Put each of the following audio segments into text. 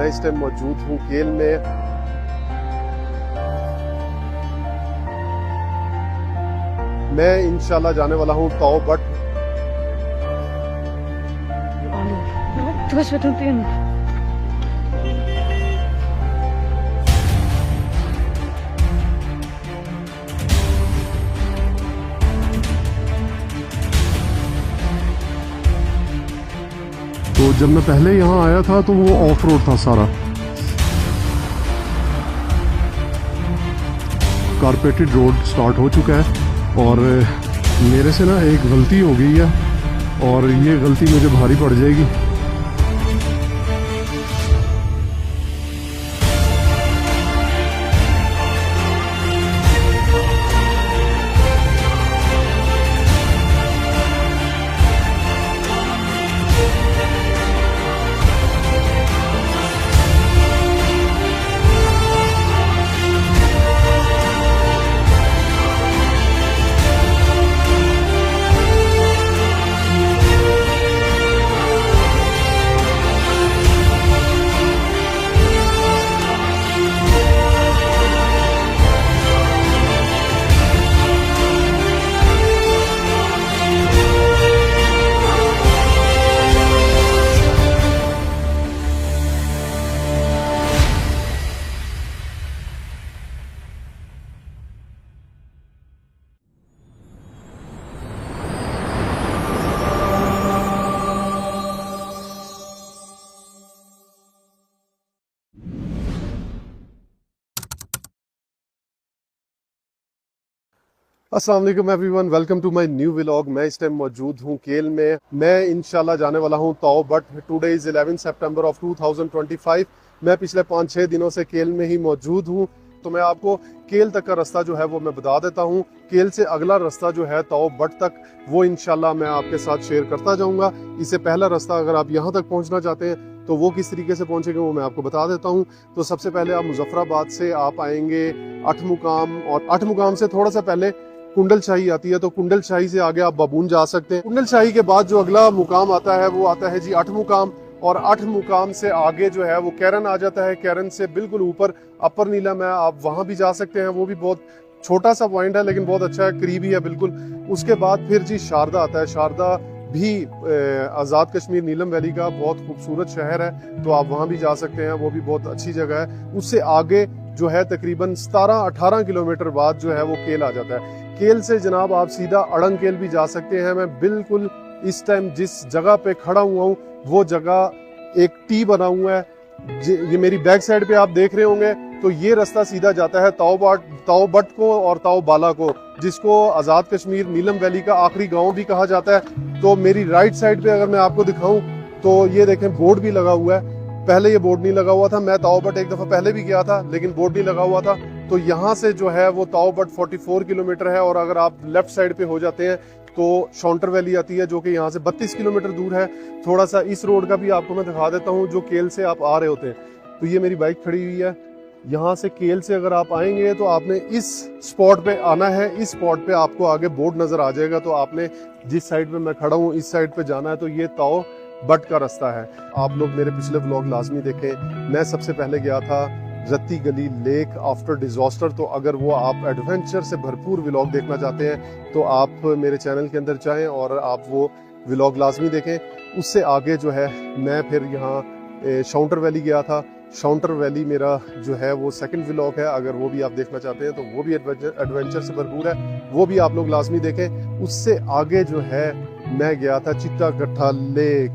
मैं इस टाइम मौजूद हूँ केल में। मैं इंशाल्लाह जाने वाला हूँ ताओ but. Du was mit dem तो जब मैं पहले यहाँ आया था तो वो ऑफ रोड था सारा, कारपेटेड रोड स्टार्ट हो चुका है और मेरे से ना एक गलती हो गई है और ये गलती मुझे भारी पड़ जाएगी। अस्सलाम वालेकुम everyone, welcome to my new vlog. मैं इस टाइम मौजूद हूँ केल में। मैं इंशाल्लाह जाने वाला हूँ ताओ बट। टुडे इज 11 सितंबर ऑफ 2025। मैं पिछले 5-6 दिनों से केल में ही मौजूद हूँ। तो मैं आपको केल तक का रास्ता जो है वो मैं बता देता हूँ। केल से अगला रास्ता जो है ताओ बट तक, वो इंशाल्लाह मैं आपके साथ शेयर करता जाऊँगा। इससे पहला रास्ता अगर आप यहाँ तक पहुँचना चाहते हैं तो वो किस तरीके से पहुँचेंगे वो मैं आपको बता देता हूँ। तो सबसे पहले आप मुजफ्फराबाद से आप आएंगे अठमुकाम, और अठमुकाम से थोड़ा सा पहले कुंडल शाही आती है, तो कुंडल शाही से आगे आप बाबून जा सकते हैं। कुंडल शाही के बाद जो अगला मुकाम आता है वो आता है जी अठमुकाम, और अठमुकाम से आगे जो है वो कैरन आ जाता है। कैरन से बिल्कुल ऊपर अपर नीलम है, आप वहां भी जा सकते हैं। वो भी बहुत छोटा सा पॉइंट है लेकिन बहुत अच्छा है, करीबी है बिल्कुल। उसके बाद फिर जी शारदा आता है। शारदा भी आज़ाद कश्मीर नीलम वैली का बहुत खूबसूरत शहर है, तो आप वहां भी जा सकते हैं, वो भी बहुत अच्छी जगह है। उससे आगे जो है तकरीबन 17-18 किलोमीटर बाद जो है वो केल आ जाता है। केल से जनाब आप सीधा अड़ंग केल भी जा सकते हैं। मैं बिल्कुल इस टाइम जिस जगह पे खड़ा हुआ हूँ वो जगह एक टी बना हुआ है, ये मेरी बैक साइड पे आप देख रहे होंगे। तो ये रास्ता सीधा जाता है ताओ बट को और ताओ बाला को, जिसको आज़ाद कश्मीर नीलम वैली का आखिरी गांव भी कहा जाता है। तो मेरी राइट साइड पे अगर मैं आपको दिखाऊं तो ये देखें बोर्ड भी लगा हुआ है। पहले ये बोर्ड नहीं लगा हुआ था, मैं ताओ बट एक दफा पहले भी गया था लेकिन बोर्ड नहीं लगा हुआ था। तो यहाँ से जो है वो ताओ बट 44 किलोमीटर है, और अगर आप लेफ्ट साइड पे हो जाते हैं तो शॉन्टर वैली आती है जो कि यहाँ से 32 किलोमीटर दूर है। थोड़ा सा इस रोड का भी आपको मैं दिखा देता हूँ जो केल से आप आ रहे होते हैं। तो ये मेरी बाइक खड़ी हुई है। यहाँ से केल से अगर आप आएंगे तो आपने इस स्पॉट पे आना है। इस स्पॉट पे आपको आगे बोर्ड नजर आ जाएगा, तो आपने जिस साइड पे मैं खड़ा हूँ इस साइड पे जाना है। तो ये ताओ बट का रास्ता है। आप लोग मेरे पिछले व्लॉग लाजमी देखें। मैं सबसे पहले गया था रत्ती गली लेक आफ्टर डिजास्टर। तो अगर वो आप एडवेंचर से भरपूर व्लॉग देखना चाहते हैं तो आप मेरे चैनल के अंदर जाएं और आप वो व्लॉग लाजमी देखें। उससे आगे जो है मैं फिर यहाँ शाउंटर वैली गया था। शाउंटर वैली मेरा जो है वो सेकंड व्लॉग है, अगर वो भी आप देखना चाहते हैं तो वो भी एडवेंचर से भरपूर है, वो भी आप लोग लाजमी देखें। उससे आगे जो है मैं गया था चिट्टा गट्ठा लेक,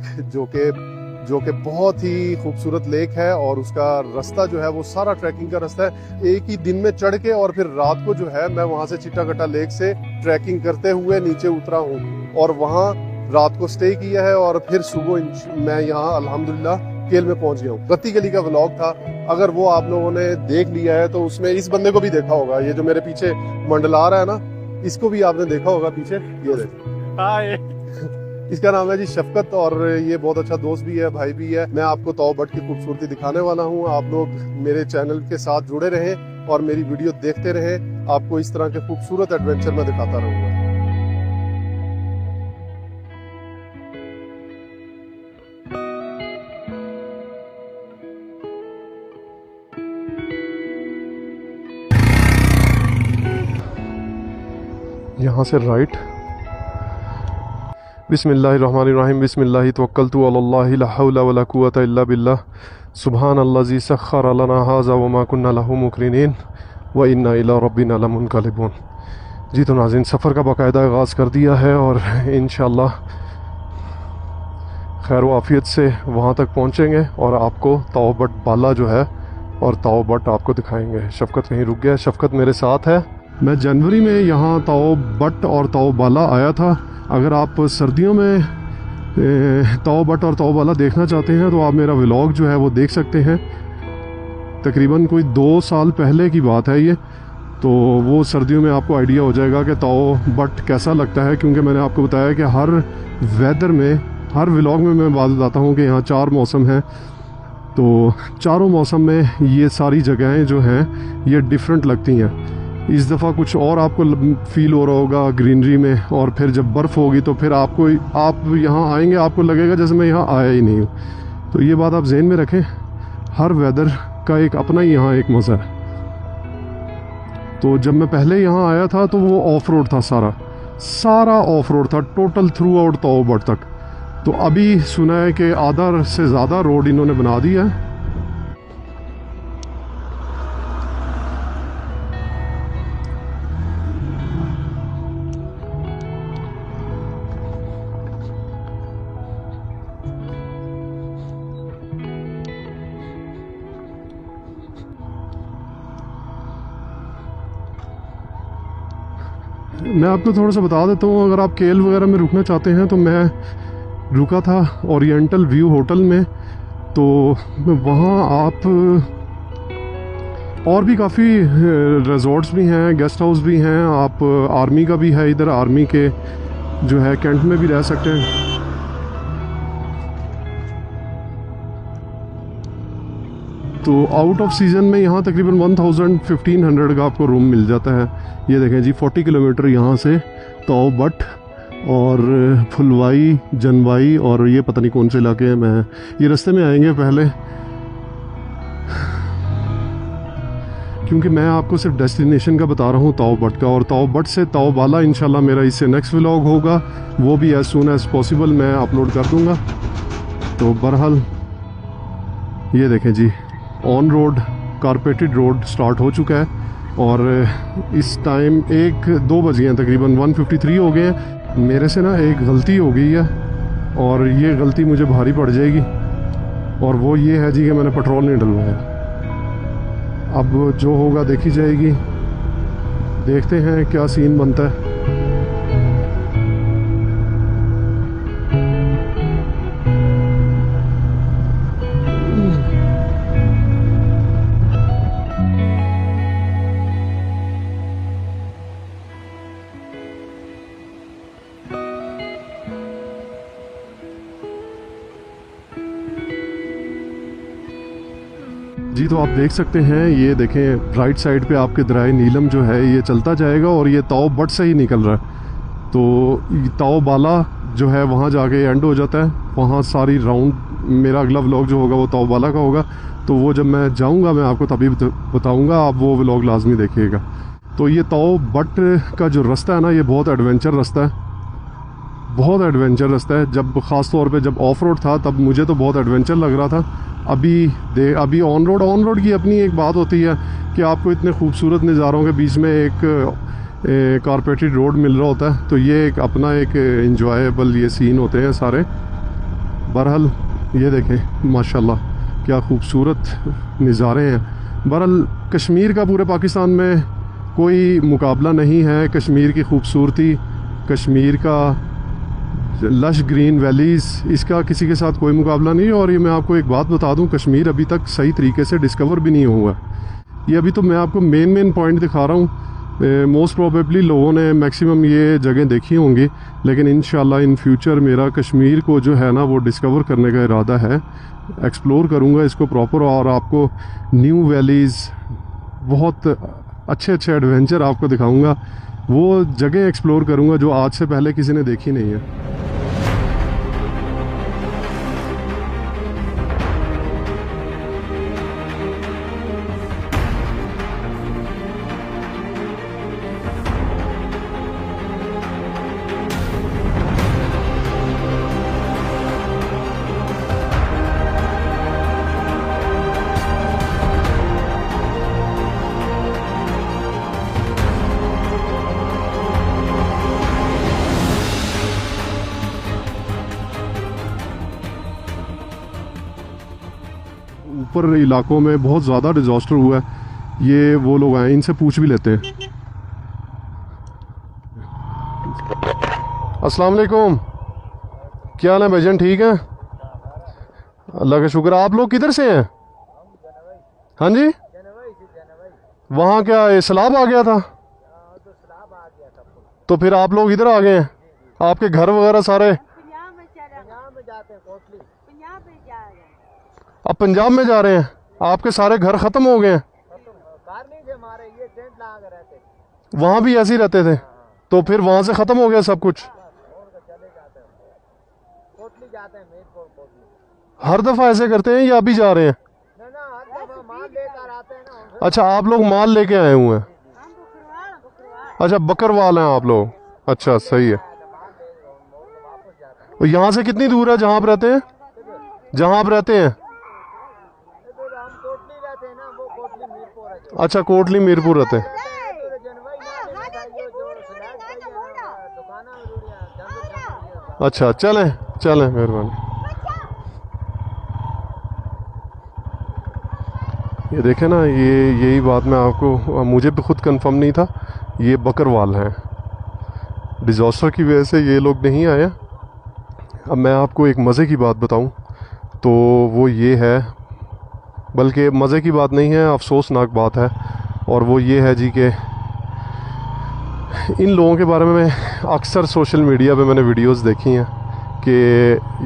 जो कि बहुत ही खूबसूरत लेक है, और उसका रास्ता जो है वो सारा ट्रैकिंग का रास्ता है। एक ही दिन में चढ़ के और फिर रात को जो है मैं वहां से चिट्टा गट्ठा लेक से ट्रैकिंग करते हुए नीचे उतरा हूँ और वहां रात को स्टे किया है, और फिर सुबह मैं यहाँ अल्हम्दुलिल्लाह केल में पहुंच गया हूँ। रत्ती गली का व्लॉग था, अगर वो आप लोगों ने देख लिया है तो उसमें इस बंदे को भी देखा होगा। ये जो मेरे पीछे मंडला रहा है ना, इसको भी आपने देखा होगा पीछे। ये देखो, हाय। इसका नाम है जी शफकत, और ये बहुत अच्छा दोस्त भी है, भाई भी है। मैं आपको ताओ बट की खूबसूरती दिखाने वाला हूँ। आप लोग मेरे चैनल के साथ जुड़े रहें और मेरी वीडियो देखते रहें। आपको इस तरह के खूबसूरत एडवेंचर में दिखाता रहूंगा। यहाँ से राइट। बिस्मिल्लाहिर्रहमानिर्रहीम, बिस्मिल्लाहि तवक्कलतु अलल्लाहि ला हौला वला कुव्वता इल्ला बिल्लाह, सुब्हानल्लाज़ी सख्खर लना हाज़ा वमा कुन्ना लहू मुक़रिनीन व इन्ना इला रब्बिना लमुनक़लिबून। जी तो नाज़रीन, सफ़र का बाकायदा आगाज़ कर दिया है और इंशाअल्लाह खैर व आफ़ियत से वहाँ तक पहुँचेंगे और आपको ताओ बट बाला जो है और ताओ बट आपको दिखाएंगे। शफ़क़त कहीं रुक गया, शफ़क़त मेरे साथ है। मैं जनवरी में यहाँ ताओ बट और ताओ बाला आया था। अगर आप सर्दियों में ताओ बट और ताओ बाला देखना चाहते हैं तो आप मेरा व्लॉग जो है वो देख सकते हैं। तकरीबन कोई 2 साल पहले की बात है ये, तो वो सर्दियों में आपको आइडिया हो जाएगा कि ताओ बट कैसा लगता है, क्योंकि मैंने आपको बताया कि हर वेदर में, हर व्लॉग में मैं बात बताता हूँ कि यहाँ 4 मौसम हैं। तो चारों मौसम में ये सारी जगहें जो हैं ये डिफरेंट लगती हैं। इस दफ़ा कुछ और आपको फील हो रहा होगा ग्रीनरी में, और फिर जब बर्फ़ होगी तो फिर आप यहाँ आएंगे आपको लगेगा जैसे मैं यहाँ आया ही नहीं हूँ। तो ये बात आप जहन में रखें, हर वेदर का एक अपना ही यहाँ एक मज़ा है। तो जब मैं पहले यहाँ आया था तो वो ऑफ रोड था, सारा ऑफ रोड था total through out Tao but तक। तो अभी सुना है कि आधा से ज़्यादा रोड इन्होंने बना दिया है। मैं आपको थोड़ा सा बता देता हूँ, अगर आप केल वगैरह में रुकना चाहते हैं तो मैं रुका था ओरिएंटल व्यू होटल में। तो वहाँ आप और भी काफ़ी रिजॉर्ट्स भी हैं, गेस्ट हाउस भी हैं। आप आर्मी का भी है इधर, आर्मी के जो है कैंट में भी रह सकते हैं। तो आउट ऑफ सीज़न में यहाँ तकरीबन 1500 का आपको रूम मिल जाता है। ये देखें जी, 40 किलोमीटर यहाँ से ताओ बट और फुलवाई, जनवाई और ये पता नहीं कौन से इलाके हैं। मैं ये रास्ते में आएंगे पहले, क्योंकि मैं आपको सिर्फ डेस्टिनेशन का बता रहा हूँ ताओ बट का, और ताओ बट से ताओ बाला इंशाल्लाह मेरा इससे नेक्स्ट व्लॉग होगा, वो भी एज सून एज पॉसिबल मैं अपलोड कर दूँगा। तो बहरहाल ये देखें जी, on road carpeted road start हो चुका है और इस टाइम 1-2 बज गए हैं, तकरीबन 1:53 हो गए हैं। मेरे से ना एक गलती हो गई है और ये गलती मुझे भारी पड़ जाएगी, और वो ये है जी कि मैंने पेट्रोल नहीं डलवाया। अब जो होगा देखी जाएगी, देखते हैं क्या सीन बनता है। जी तो आप देख सकते हैं, ये देखें राइट साइड पे आपके दराए नीलम जो है ये चलता जाएगा और ये ताओ बट से ही निकल रहा है। तो ताओ बाला जो है वहाँ जाके एंड हो जाता है। वहाँ सारी राउंड मेरा अगला व्लॉग जो होगा वो ताओ बाला का होगा। तो वो जब मैं जाऊँगा मैं आपको तभी बताऊँगा, आप वो व्लॉग लाजमी देखिएगा। तो ये ताओ बट का जो रास्ता है ना, ये बहुत एडवेंचर रास्ता है, बहुत एडवेंचर रास्ता है। जब ख़ास तौर पे जब ऑफ रोड था तब मुझे तो बहुत एडवेंचर लग रहा था। अभी ऑन रोड की अपनी एक बात होती है कि आपको इतने खूबसूरत नज़ारों के बीच में एक कारपेटेड रोड मिल रहा होता है, तो ये एक अपना एक इंजॉयबल ये सीन होते हैं सारे। बहरहाल ये देखें माशाल्लाह क्या खूबसूरत नज़ारे हैं। बहरहाल कश्मीर का पूरे पाकिस्तान में कोई मुकाबला नहीं है। कश्मीर की खूबसूरती, कश्मीर का लश ग्रीन वैलीज़, इसका किसी के साथ कोई मुकाबला नहीं है। और ये मैं आपको एक बात बता दूं, कश्मीर अभी तक सही तरीके से डिस्कवर भी नहीं हुआ। ये अभी तो मैं आपको मेन पॉइंट दिखा रहा हूँ। मोस्ट प्रोबेबली लोगों ने मैक्सिमम ये जगह देखी होंगी, लेकिन इंशाल्लाह इन फ्यूचर मेरा कश्मीर को जो है ना वो डिस्कवर करने का इरादा है। एक्सप्लोर करूँगा इसको प्रॉपर, और आपको न्यू वैलीज़, बहुत अच्छे एडवेंचर आपको दिखाऊँगा। वो जगह एक्सप्लोर करूँगा जो आज से पहले किसी ने देखी नहीं है। ऊपर इलाकों में बहुत ज़्यादा डिज़ास्टर हुआ है। ये वो लोग आए, इनसे पूछ भी लेते हैं। अस्सलाम वालेकुम, क्या हाल है भाईजान? ठीक है, अल्लाह का शुक्र। आप लोग किधर से हैं? हाँ जी, वहाँ क्या ये सैलाब आ गया था? तो फिर आप लोग इधर आ गए हैं? आपके घर वगैरह सारे अब पंजाब में जा रहे हैं? आपके सारे घर ख़त्म हो गए हैं? वहाँ भी ऐसे ही रहते थे, तो फिर वहाँ से ख़त्म हो गया सब कुछ? हर दफ़ा ऐसे करते हैं या अभी जा रहे हैं? अच्छा, आप लोग माल लेके आए हुए हैं? अच्छा, बकरवाल हैं आप लोग। अच्छा, सही है। और यहाँ से कितनी दूर है जहाँ आप रहते हैं? जहाँ आप रहते हैं? अच्छा, कोटली मीरपुर रहते हैं। अच्छा, चलें चलें, मेहरबानी। ये देखें ना, यही बात मैं आपको, मुझे भी खुद कंफर्म नहीं था। ये बकरवाल हैं, डिज़ास्टर की वजह से ये लोग नहीं आए। अब मैं आपको एक मज़े की बात बताऊं तो वो ये है, बल्कि मज़े की बात नहीं है, अफसोसनाक बात है। और वो ये है जी कि इन लोगों के बारे में अक्सर सोशल मीडिया पे मैंने वीडियोस देखी हैं कि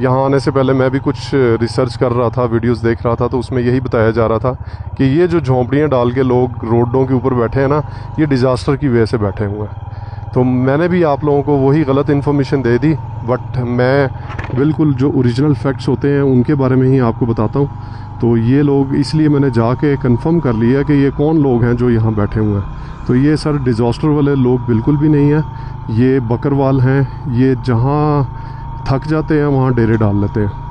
यहाँ आने से पहले मैं भी कुछ रिसर्च कर रहा था, वीडियोस देख रहा था, तो उसमें यही बताया जा रहा था कि ये जो झोंपड़ियाँ डाल के लोग रोडों के ऊपर बैठे हैं ना, ये डिज़ास्टर की वजह से बैठे हुए हैं। तो मैंने भी आप लोगों को वही गलत इन्फॉर्मेशन दे दी, बट मैं बिल्कुल जो ओरिजिनल फैक्ट्स होते हैं उनके बारे में ही आपको बताता हूँ। तो ये लोग, इसलिए मैंने जाके कंफर्म कर लिया कि ये कौन लोग हैं जो यहाँ बैठे हुए हैं। तो ये सर डिज़ास्टर वाले लोग बिल्कुल भी नहीं हैं, ये बकरवाल हैं। ये जहाँ थक जाते हैं वहाँ डेरे डाल लेते हैं।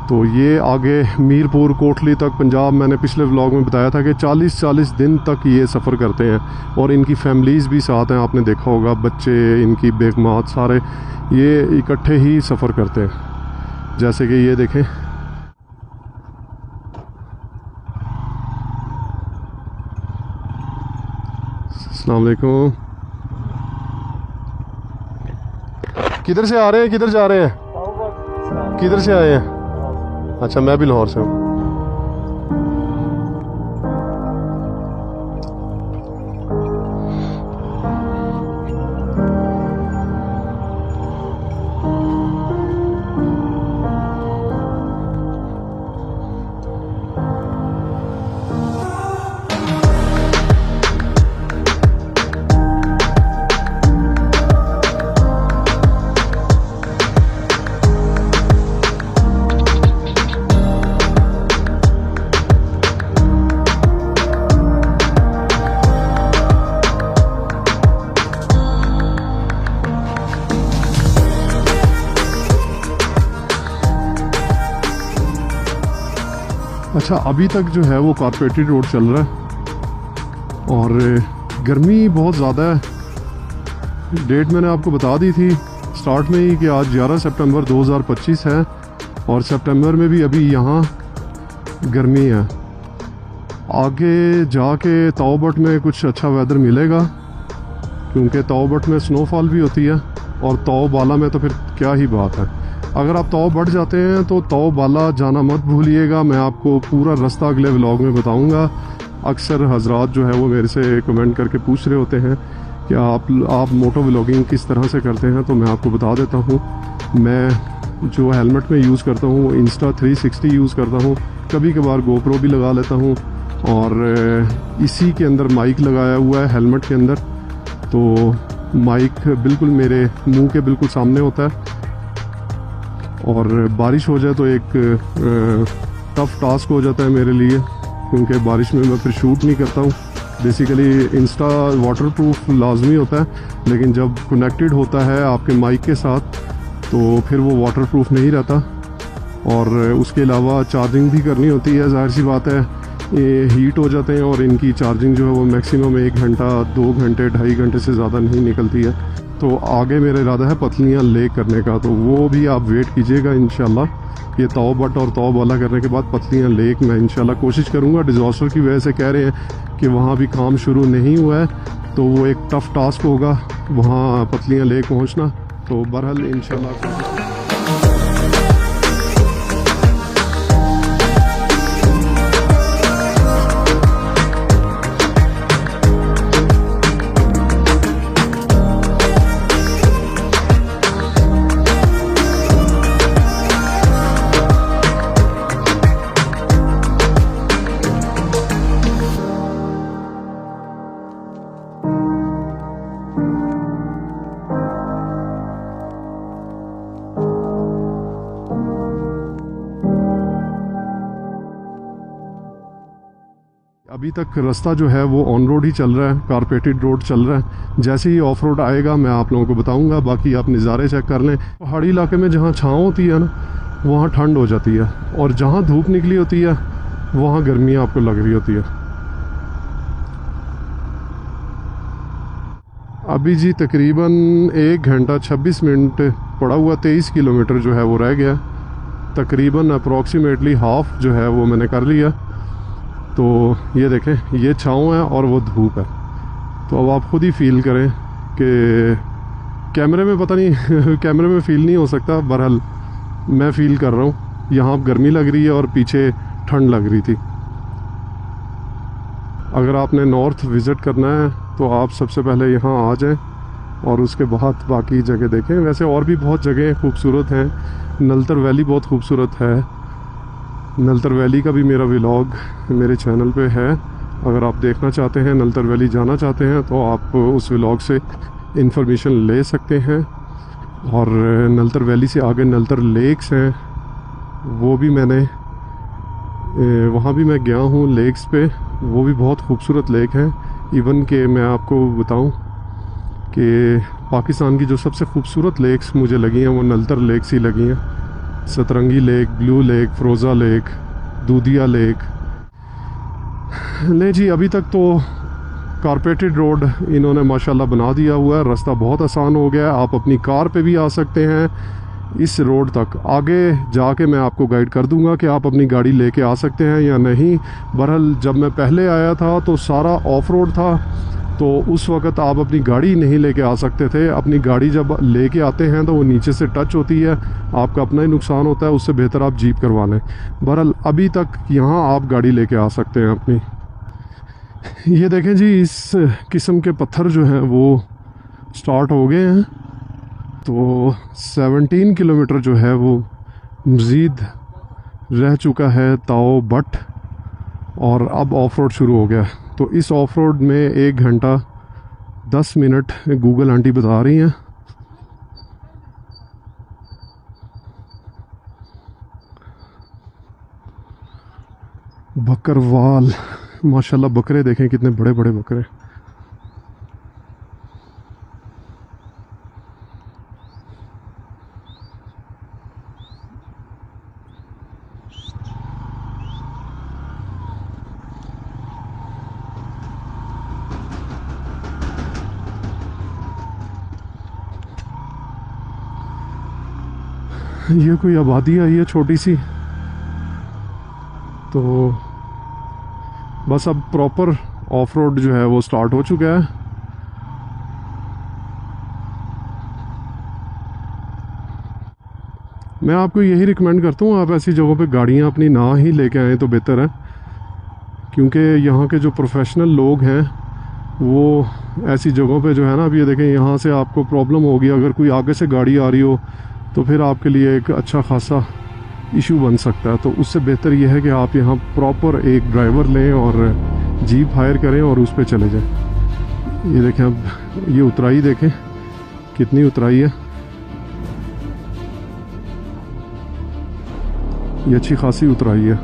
तो ये आगे मीरपुर कोटली तक पंजाब, मैंने पिछले व्लॉग में बताया था कि 40-40 दिन तक ये सफ़र करते हैं और इनकी फैमिलीज़ भी साथ हैं। आपने देखा होगा, बच्चे, इनकी बेगमात, सारे ये इकट्ठे ही सफ़र करते हैं। जैसे कि ये देखें, अस्सलाम वालेकुम। किधर से आ रहे हैं, किधर जा रहे हैं, किधर से आए हैं? अच्छा, मैं भी लाहौर से हूँ। अच्छा, अभी तक जो है वो कारपेटेड रोड चल रहा है और गर्मी बहुत ज़्यादा है। डेट मैंने आपको बता दी थी स्टार्ट में ही कि आज 11 सितंबर 2025 है और सितंबर में भी अभी यहाँ गर्मी है। आगे जाके ताओबट में कुछ अच्छा वेदर मिलेगा, क्योंकि ताओबट में स्नोफॉल भी होती है और ताओ बाला में तो फिर क्या ही बात है। अगर आप ताओ बढ़ जाते हैं तो ताओ बाला जाना मत भूलिएगा। मैं आपको पूरा रास्ता अगले व्लॉग में बताऊंगा। अक्सर हजरात जो है वो मेरे से कमेंट करके पूछ रहे होते हैं कि आप मोटो व्लॉगिंग किस तरह से करते हैं, तो मैं आपको बता देता हूँ। मैं जो हेलमेट में यूज़ करता हूँ, इंस्टा 360 यूज़ करता हूँ, कभी कभार गोप्रो भी लगा लेता हूँ और इसी के अंदर माइक लगाया हुआ है हेलमेट के अंदर। तो माइक बिल्कुल मेरे मुंह के बिल्कुल सामने होता है और बारिश हो जाए तो एक टफ़ टास्क हो जाता है मेरे लिए, क्योंकि बारिश में मैं फिर शूट नहीं करता हूँ। बेसिकली इंस्टा वाटरप्रूफ लाजमी होता है, लेकिन जब कनेक्टेड होता है आपके माइक के साथ तो फिर वो वाटरप्रूफ नहीं रहता। और उसके अलावा चार्जिंग भी करनी होती है, जाहिर सी बात है ये हीट हो जाते हैं और इनकी चार्जिंग जो है वो मैक्सिमम 1 घंटा 2 घंटे 2.5 घंटे से ज़्यादा नहीं निकलती है। तो आगे मेरा इरादा है पतलियाँ लेक करने का, तो वो भी आप वेट कीजिएगा इंशाल्लाह। ये तौ बट और तौ वाला करने के बाद पतलियाँ लेक मैं इंशाल्लाह कोशिश करूँगा। डिज़ास्टर की वजह से कह रहे हैं कि वहाँ भी काम शुरू नहीं हुआ है, तो वो एक टफ़ टास्क होगा वहाँ पतलियाँ लेक पहुँचना। तो बहरहाल इंशाल्लाह अभी तक रास्ता जो है वो ऑन रोड ही चल रहा है, कारपेटेड रोड चल रहा है। जैसे ही ऑफ रोड आएगा मैं आप लोगों को बताऊंगा। बाकी आप नज़ारे चेक कर लें। पहाड़ी इलाके में जहाँ छाँव होती है ना, वहाँ ठंड हो जाती है, और जहाँ धूप निकली होती है वहाँ गर्मी आपको लग रही होती है। अभी जी तकरीबन 1 घंटा 26 मिनट पड़ा हुआ, 23 किलोमीटर जो है वो रह गया। तकरीबन अप्रॉक्सीमेटली हाफ जो है वो मैंने कर लिया। तो ये देखें, ये छाँव है और वो धूप है। तो अब आप खुद ही फील करें कि कैमरे में पता नहीं कैमरे में फ़ील नहीं हो सकता, बहरहाल मैं फ़ील कर रहा हूँ। यहाँ गर्मी लग रही है और पीछे ठंड लग रही थी। अगर आपने नॉर्थ विज़िट करना है तो आप सबसे पहले यहाँ आ जाएं और उसके बाद बाकी जगह देखें। वैसे और भी बहुत जगह खूबसूरत हैं। नलतर वैली बहुत खूबसूरत है। नलतर वैली का भी मेरा व्लॉग मेरे चैनल पे है। अगर आप देखना चाहते हैं, नलतर वैली जाना चाहते हैं, तो आप उस व्लॉग से इंफॉर्मेशन ले सकते हैं। और नलतर वैली से आगे नलतर लेक्स हैं, वो भी मैंने वहाँ भी मैं गया हूँ लेक्स पे। वो भी बहुत खूबसूरत लेक हैं। इवन के मैं आपको बताऊँ कि पाकिस्तान की जो सबसे खूबसूरत लेक्स मुझे लगी हैं वो नलतर लेक्स ही लगी हैं। सतरंगी लेक, ब्लू लेक, फ़रोज़ा लेक, दूधिया लेक। नहीं जी, अभी तक तो कारपेटेड रोड इन्होंने माशाल्लाह बना दिया हुआ है। रास्ता बहुत आसान हो गया है। आप अपनी कार पे भी आ सकते हैं इस रोड तक। आगे जाके मैं आपको गाइड कर दूंगा कि आप अपनी गाड़ी लेके आ सकते हैं या नहीं। बहरहाल जब मैं पहले आया था तो सारा ऑफ रोड था, तो उस वक़्त आप अपनी गाड़ी नहीं लेके आ सकते थे। अपनी गाड़ी जब लेके आते हैं तो वो नीचे से टच होती है, आपका अपना ही नुकसान होता है। उससे बेहतर आप जीप करवा लें। बहरहाल अभी तक यहाँ आप गाड़ी लेके आ सकते हैं अपनी। ये देखें जी, इस किस्म के पत्थर जो हैं वो स्टार्ट हो गए हैं। तो 17 किलोमीटर जो है वो मज़ीद रह चुका है ताओ बट, और अब ऑफ रोड शुरू हो गया। तो इस ऑफ रोड में 1 घंटा 10 मिनट गूगल आंटी बता रही हैं। बकरवाल, माशाल्लाह बकरे देखें कितने बड़े बड़े बकरे। ये कोई आबादी आई है छोटी सी। तो बस अब प्रॉपर ऑफ रोड जो है वो स्टार्ट हो चुका है। मैं आपको यही रिकमेंड करता हूँ, आप ऐसी जगहों पे गाड़ियाँ अपनी ना ही लेके आएँ तो बेहतर है, क्योंकि यहाँ के जो प्रोफेशनल लोग हैं वो ऐसी जगहों पे जो है ना, अब ये देखें यहाँ से आपको प्रॉब्लम होगी। अगर कोई आगे से गाड़ी आ रही हो तो फिर आपके लिए एक अच्छा खासा इशू बन सकता है। तो उससे बेहतर यह है कि आप यहाँ प्रॉपर एक ड्राइवर लें और जीप हायर करें और उस पर चले जाएं। ये देखें, अब ये उतराई देखें कितनी उतराई है। ये अच्छी खासी उतराई है।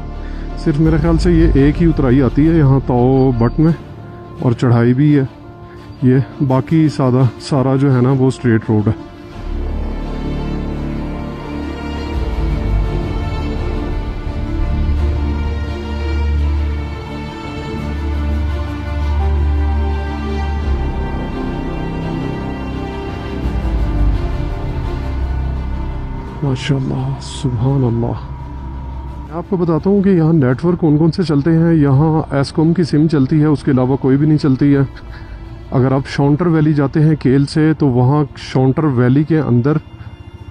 सिर्फ मेरे ख्याल से ये एक ही उतराई आती है यहाँ ताओ बट में, और चढ़ाई भी है ये। बाकी सारा जो है ना वो स्ट्रेट रोड है। माशाल्लाह, सुभान अल्लाह। मैं आपको बताता हूँ कि यहाँ नेटवर्क कौन कौन से चलते हैं। यहाँ एस्कॉम की सिम चलती है, उसके अलावा कोई भी नहीं चलती है। अगर आप शॉन्टर वैली जाते हैं केल से, तो वहाँ शॉन्टर वैली के अंदर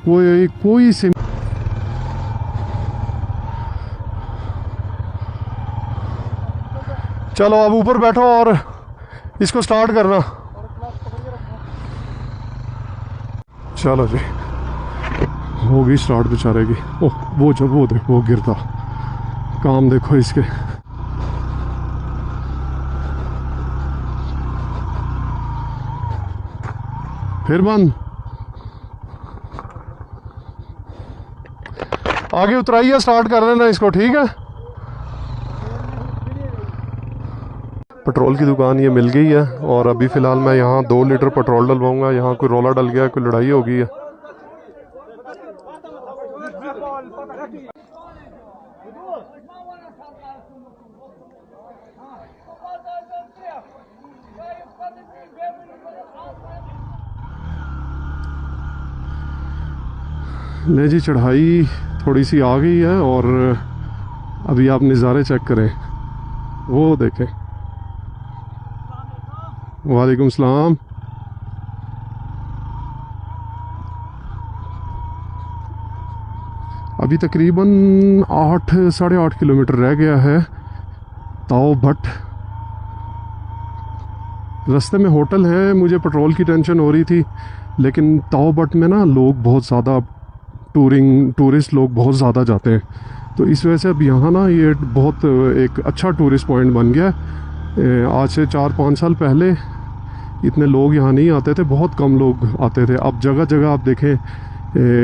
कोई सिम। चलो अब ऊपर बैठो और इसको स्टार्ट करना। चलो जी, होगी स्टार्ट बेचारे की। ओह वो जब वो देखो वो गिरता, काम देखो इसके। फिर बंद। आगे उतराइए, स्टार्ट कर लेना इसको, ठीक है। पेट्रोल की दुकान ये मिल गई है और अभी फ़िलहाल मैं यहाँ 2 लीटर पेट्रोल डलवाऊँगा। यहाँ कोई रोला डल गया, कोई लड़ाई हो गई है। ले जी, चढ़ाई थोड़ी सी आ गई है और अभी आप नज़ारे चेक करें, वो देखें। वालेकुम सलाम। अभी तकरीबन 8 साढ़े 8 किलोमीटर रह गया है ताओ भट्ट। रास्ते में होटल है, मुझे पेट्रोल की टेंशन हो रही थी, लेकिन ताओ भट्ट में ना लोग बहुत ज़्यादा टूरिस्ट लोग बहुत ज़्यादा जाते हैं, तो इस वजह से अब यहाँ ना ये बहुत एक अच्छा टूरिस्ट पॉइंट बन गया है। आज से 4-5 साल पहले इतने लोग यहाँ नहीं आते थे, बहुत कम लोग आते थे। अब जगह जगह आप देखें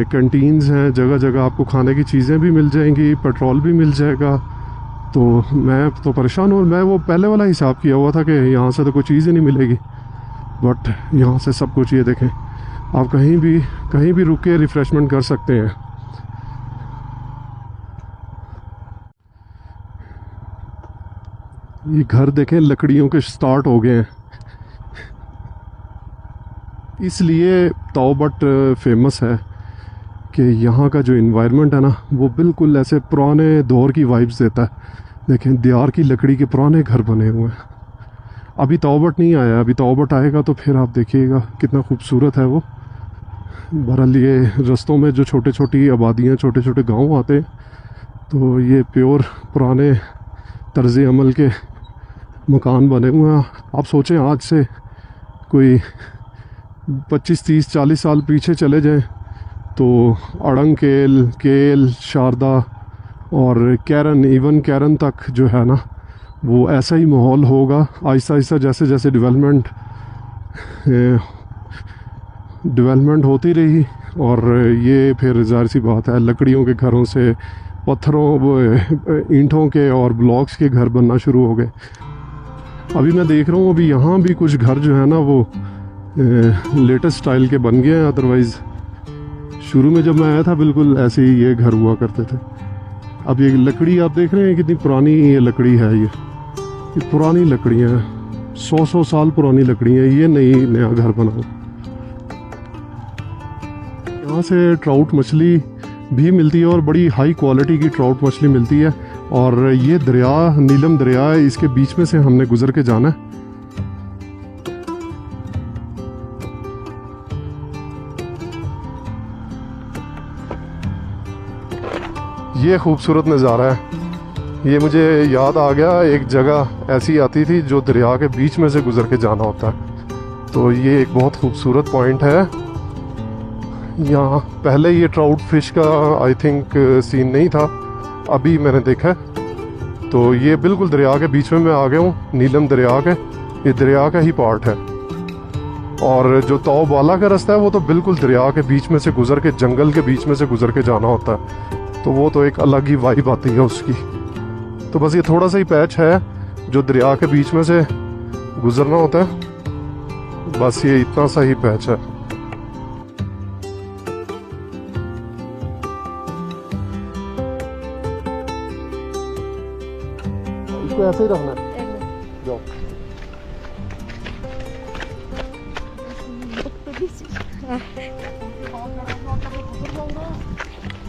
कैंटीन्स हैं, जगह जगह आपको खाने की चीज़ें भी मिल जाएंगी, पेट्रोल भी मिल जाएगा। तो मैं तो परेशान हूँ। मैं वो पहले वाला हिसाब किया हुआ था कि यहाँ से तो कोई चीज़ ही नहीं मिलेगी, बट यहाँ से सब कुछ। ये देखें, आप कहीं भी रुक के रिफ़्रेशमेंट कर सकते हैं। ये घर देखें, लकड़ियों के स्टार्ट हो गए हैं। इसलिए ताओ भट्ट फेमस है कि यहाँ का जो इन्वायरमेंट है ना, वो बिल्कुल ऐसे पुराने दौर की वाइब्स देता है। देखें, दियार की लकड़ी के पुराने घर बने हुए हैं। अभी ताओ भट्ट नहीं आया, अभी ताओ भट्ट आएगा तो फिर आप देखिएगा कितना खूबसूरत है वो। बहरहाल ये रास्तों में जो छोटे छोटी आबादियाँ, छोटे छोटे गांव आते हैं, तो ये प्योर पुराने तर्ज़ अमल के मकान बने हुए हैं। आप सोचें, आज से कोई 25, 30, 40 साल पीछे चले जाएं तो अड़ंग केल, शारदा और कैरन, इवन कैरन तक जो है ना, वो ऐसा ही माहौल होगा। आहिस्ता आहिस्ता जैसे जैसे डेवलपमेंट होती रही, और ये फिर ज़ाहिर सी बात है लकड़ियों के घरों से पत्थरों, ईंटों के और ब्लॉक्स के घर बनना शुरू हो गए। अभी मैं देख रहा हूँ, अभी यहाँ भी कुछ घर जो है ना वो लेटेस्ट स्टाइल के बन गए हैं। अदरवाइज़ शुरू में जब मैं आया था बिल्कुल ऐसे ही ये घर हुआ करते थे। अब ये लकड़ी आप देख रहे हैं कितनी पुरानी ये लकड़ी है। ये पुरानी लकड़ियाँ हैं, 100 साल पुरानी लकड़ियाँ। ये नया घर बना। यहाँ से ट्राउट मछली भी मिलती है और बड़ी हाई क्वालिटी की ट्राउट मछली मिलती है। और ये दरिया, नीलम दरिया है, इसके बीच में से हमने गुजर के जाना है। ये खूबसूरत नज़ारा है। ये मुझे याद आ गया, एक जगह ऐसी आती थी जो दरिया के बीच में से गुजर के जाना होता है। तो ये एक बहुत खूबसूरत पॉइंट है। यहाँ पहले ये ट्राउट फिश का आई थिंक सीन नहीं था, अभी मैंने देखा है। तो ये बिल्कुल दरिया के बीच में मैं आ गया हूँ, नीलम दरिया के। ये दरिया का ही पार्ट है। और जो ताओ बाला का रास्ता है वो तो बिल्कुल दरिया के बीच में से गुजर के, जंगल के बीच में से गुजर के जाना होता है। तो वो तो एक अलग ही वाइब आती है उसकी। तो बस ये थोड़ा सा ही पैच है जो दरिया के बीच में से गुजरना होता है, बस ये इतना सा ही पैच है। इसको ऐसे ही रखना है। जाओ।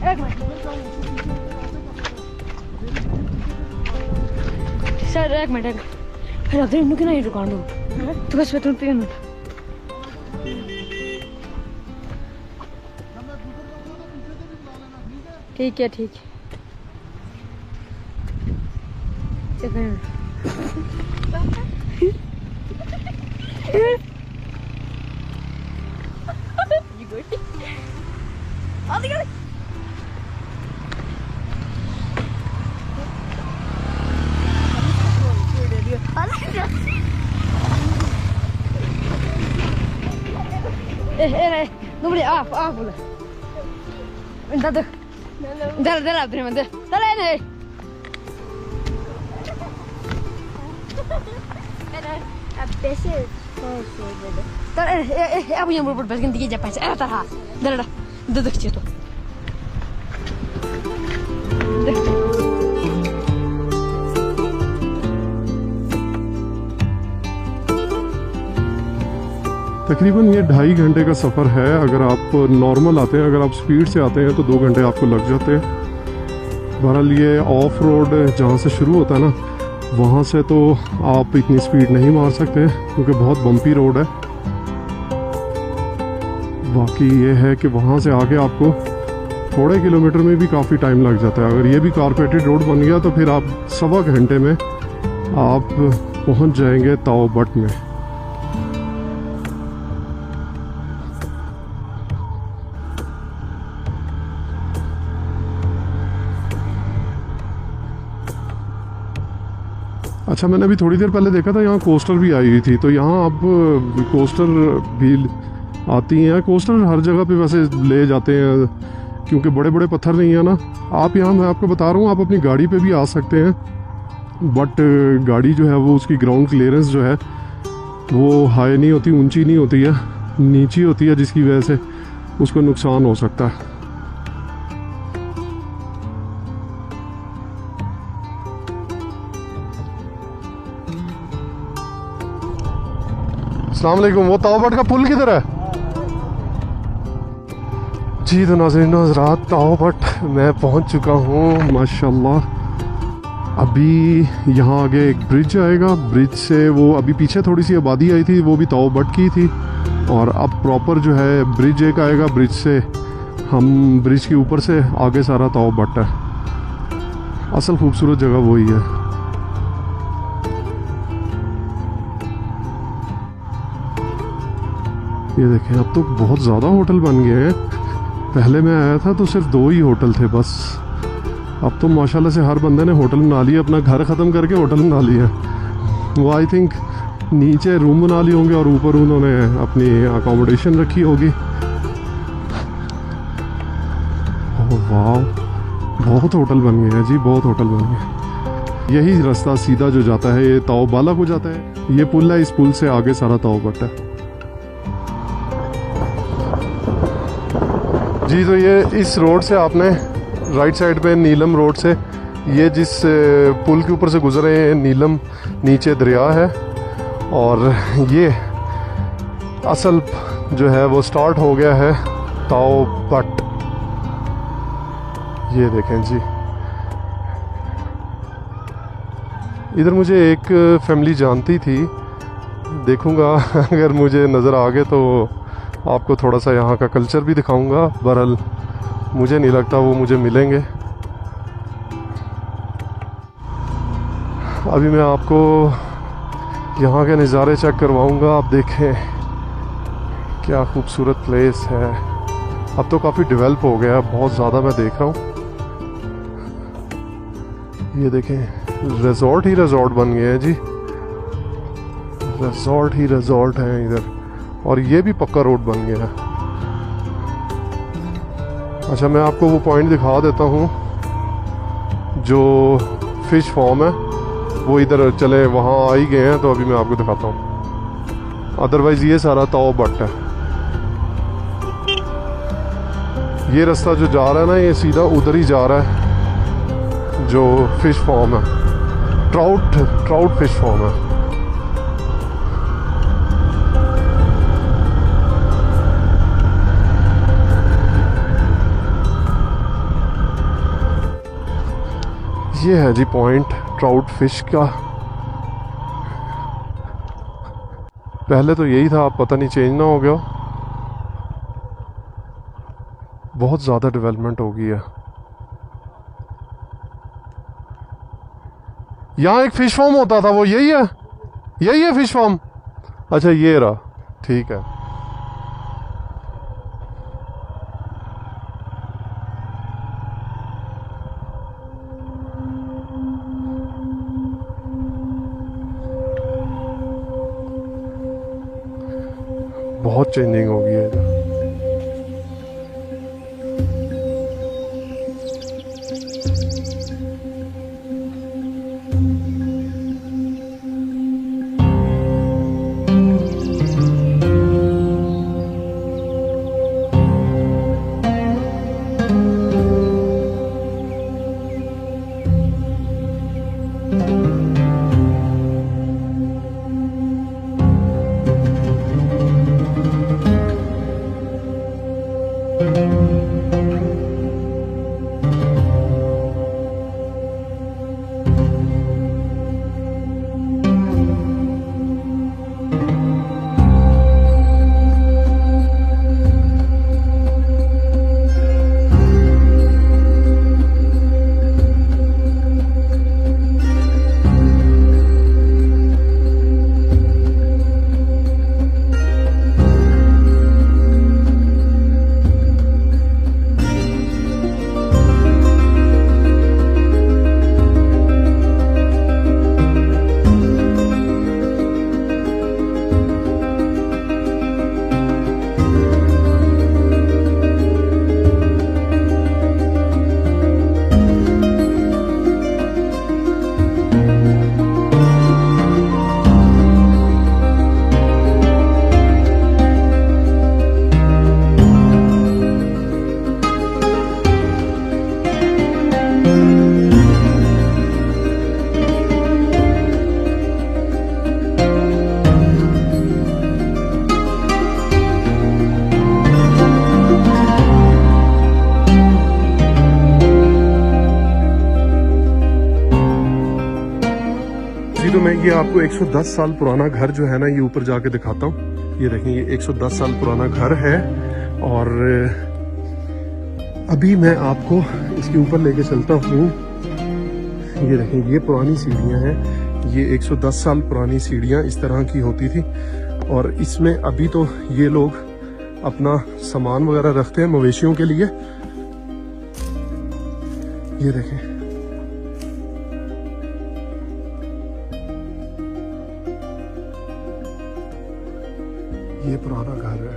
एक मिनट सर, एक मिनट फिर अदर इन्हों की ना ये दुकान दो तो बस बेतुन पियन ठीक है ठीक है। Nu blir det av Olle. Vänta du. Där är det. Där är det. Där är jag vill bort bas ganti ke paisa. Där ha. Där देख तो तकरीबन ये 2.5 घंटे का सफ़र है। अगर आप नॉर्मल आते हैं, अगर आप स्पीड से आते हैं तो 2 घंटे आपको लग जाते हैं। बहरहाल ये ऑफ रोड जहाँ से शुरू होता है ना, वहाँ से तो आप इतनी स्पीड नहीं मार सकते क्योंकि बहुत बम्पी रोड है। बाकी ये है कि वहाँ से आगे आपको थोड़े किलोमीटर में भी काफ़ी टाइम लग जाता है। अगर ये भी कारपेटेड रोड बन गया तो फिर आप 1.25 घंटे में आप पहुँच जाएंगे ताओ बट में। अच्छा, मैंने अभी थोड़ी देर पहले देखा था यहाँ कोस्टर भी आई हुई थी, तो यहाँ अब कोस्टर भी आती हैं। कोस्टर हर जगह पे वैसे ले जाते हैं क्योंकि बड़े बड़े पत्थर नहीं है ना। आप यहाँ, मैं आपको बता रहा हूँ, आप अपनी गाड़ी पे भी आ सकते हैं, बट गाड़ी जो है वो उसकी ग्राउंड क्लियरेंस जो है वो हाई नहीं होती, ऊंची नहीं होती है, नीची होती है, जिसकी वजह से उसको नुकसान हो सकता है। अस्सलाम वालेकुम। वो ताओ बट का पुल किधर है जी? तो नाज़रीन हज़रात, ताओ बट मैं पहुंच चुका हूँ माशाल्लाह। अभी यहाँ आगे एक ब्रिज आएगा, ब्रिज से वो अभी पीछे थोड़ी सी आबादी आई थी, वो भी ताओ बट की थी, और अब प्रॉपर जो है ब्रिज एक आएगा, ब्रिज से हम ब्रिज के ऊपर से आगे सारा ताओ बट है। असल खूबसूरत जगह वही है। ये देखें, अब तो बहुत ज़्यादा होटल बन गए हैं। पहले मैं आया था तो सिर्फ 2 ही होटल थे बस। अब तो माशाल्लाह से हर बंदे ने होटल बना लिया, अपना घर ख़त्म करके होटल बना लिया। वो आई थिंक नीचे रूम बना लिए होंगे और ऊपर उन्होंने अपनी अकोमोडेशन रखी होगी। ओह वाह, बहुत होटल बन गए हैं जी, बहुत होटल बन गए। यही रास्ता सीधा जो जाता है ये ताओ बाला को जाता है। ये पुल है, इस पुल से आगे सारा ताओ बट है जी। तो ये इस रोड से आपने राइट साइड पे नीलम रोड से, ये जिस पुल के ऊपर से गुजरे हैं, नीलम नीचे दरिया है, और ये असल जो है वो स्टार्ट हो गया है ताओ बट। ये देखें जी, इधर मुझे एक फैमिली जानती थी, देखूंगा अगर मुझे नज़र आ गए तो आपको थोड़ा सा यहाँ का कल्चर भी दिखाऊंगा। बहरहाल मुझे नहीं लगता वो मुझे मिलेंगे। अभी मैं आपको यहाँ के नज़ारे चेक करवाऊंगा। आप देखें क्या खूबसूरत प्लेस है। अब तो काफ़ी डेवलप हो गया है, बहुत ज़्यादा मैं देख रहा हूँ। ये देखें, रिजॉर्ट ही रिजॉर्ट बन गए हैं जी, रिजॉर्ट ही रिजॉर्ट हैं इधर, और ये भी पक्का रोड बन गया है। अच्छा, मैं आपको वो पॉइंट दिखा देता हूँ जो फिश फार्म है, वो इधर चले वहाँ आ ही गए हैं, तो अभी मैं आपको दिखाता हूँ। अदरवाइज़ ये सारा ताओ बट है। ये रास्ता जो जा रहा है ना, ये सीधा उधर ही जा रहा है जो फिश फार्म है, ट्राउट फिश फार्म है। ये है जी पॉइंट ट्राउट फिश का। पहले तो यही था, अब पता नहीं चेंज ना हो गया। बहुत ज़्यादा डेवलपमेंट हो गई है। यहाँ एक फिश फार्म होता था, वो यही है? यही है फिश फार्म? अच्छा ये रहा, ठीक है। बहुत चेंजिंग हो गई है इधर। तो मैं ये आपको 110 साल पुराना घर जो है ना, ये ऊपर जाके दिखाता हूँ। ये देखें, ये 110 साल पुराना घर है और अभी मैं आपको इसके ऊपर लेके चलता हूँ। ये देखें, ये पुरानी सीढ़ियाँ हैं। ये 110 साल पुरानी सीढ़ियाँ इस तरह की होती थी और इसमें अभी तो ये लोग अपना सामान वगैरह रखते हैं मवेशियों के लिए। ये देखें, ये पुराना घर है।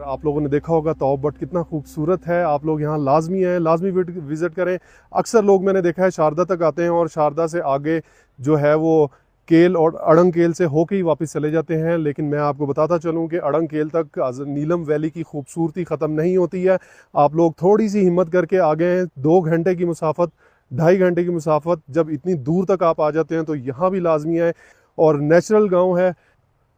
आप लोगों ने देखा होगा तौब बट कितना खूबसूरत है। आप लोग यहाँ लाजमी है, लाजमी विजिट करें। अक्सर लोग मैंने देखा है शारदा तक आते हैं और शारदा से आगे जो है वो केल और अड़ंग केल से होके ही वापस चले जाते हैं। लेकिन मैं आपको बताता चलूँ कि अड़ंग केल तक नीलम वैली की खूबसूरती ख़त्म नहीं होती है। आप लोग थोड़ी सी हिम्मत करके आ गए हैं, 2 घंटे की मुसाफत, 2.5 घंटे की मुसाफत, जब इतनी दूर तक आप आ जाते हैं तो यहाँ भी लाजमी है। और नेचुरल गांव है,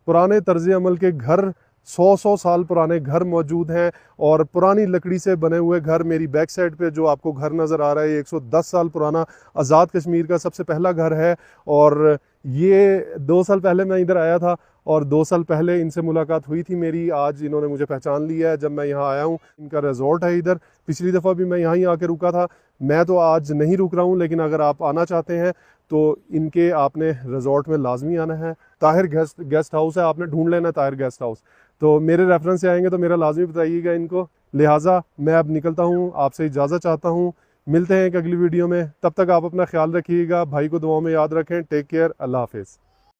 पुराने तर्ज अमल के घर, 100 साल पुराने घर मौजूद हैं और पुरानी लकड़ी से बने हुए घर। मेरी बैक साइड पे जो आपको घर नज़र आ रहा है, 110 साल पुराना आज़ाद कश्मीर का सबसे पहला घर है। और ये 2 साल पहले मैं इधर आया था और 2 साल पहले इनसे मुलाकात हुई थी मेरी। आज इन्होंने मुझे पहचान लिया है जब मैं यहाँ आया हूँ। इनका रिजॉर्ट है इधर, पिछली दफ़ा भी मैं यहाँ ही आके रुका था। मैं तो आज नहीं रुक रहा हूँ, लेकिन अगर आप आना चाहते हैं तो इनके आपने रिजॉर्ट में लाजमी आना है। ताहिर गेस्ट हाउस है, आपने ढूंढ लेना ताहिर गेस्ट हाउस। तो मेरे रेफरेंस से आएंगे तो मेरा लाजमी बताइएगा इनको। लिहाजा मैं अब निकलता हूँ, आपसे इजाज़त चाहता हूँ। मिलते हैं एक अगली वीडियो में, तब तक आप अपना ख्याल रखिएगा, भाई को दुआओं में याद रखें। टेक केयर, अल्लाह हाफिज़।